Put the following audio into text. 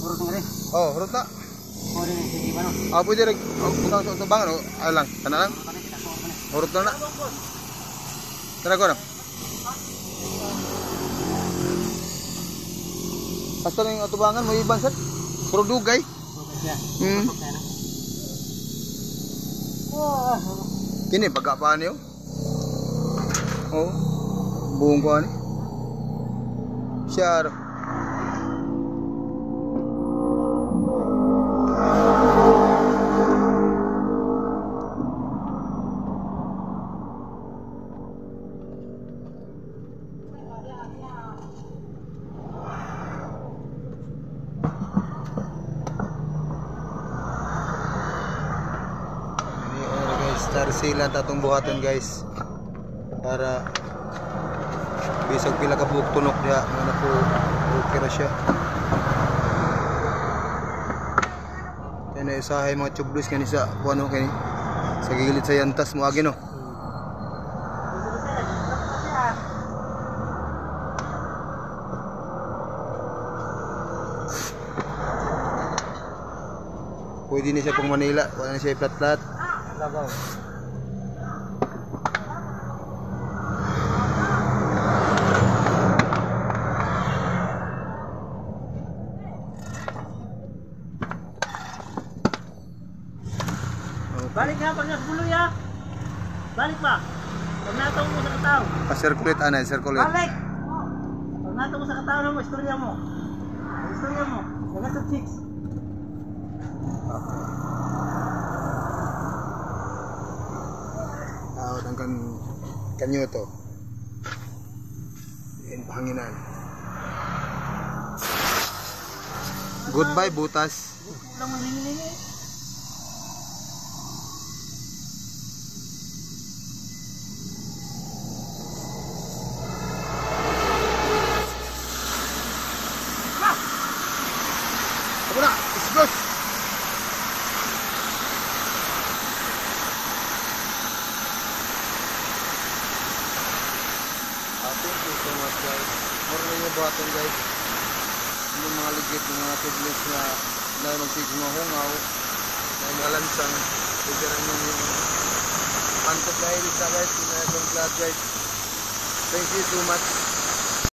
Urut nga rin. Oh, urut na. Pwede na, sige ba no? Pwede rin. Butang sa utubangan. Ay lang, tana lang. Urut na na. Tara ko na. Basta na yung utubangan, may ibang set. Puro dugay. Kini, pagkapaan niyo. Oh, buong ko ni. Siya. Star sila tatong buhaton guys para bisag pila ka buhok tunok dia na po okay ra siya kaya na isahay mga tubeless kani sa kuano kani sa gilid sa yantas mo agi no. Pwede na siya pang Manila, wala na siya plat-plat labaw. Balik nga pag nagbuloy ha. Balik pa. Pag nataw mo sa kataw. Pa-circulate anay, circulate. Balik! Pag nataw mo sa kataw na mo, istorya mo. Istorya mo. Lagat sa chicks. Out ang kanyo to. Yan pahanginan. Goodbye butas. Lang mo lingi-lingi. Ako na, isgos! Thank you so much guys. Morning yung buhaton guys. Yung mga ligit, yung mga tubeless na dahil magsig mga hungaw na mga lansang. Pwede rin yung pantok dahil sa guys. Yung mga guys. Thank you so much.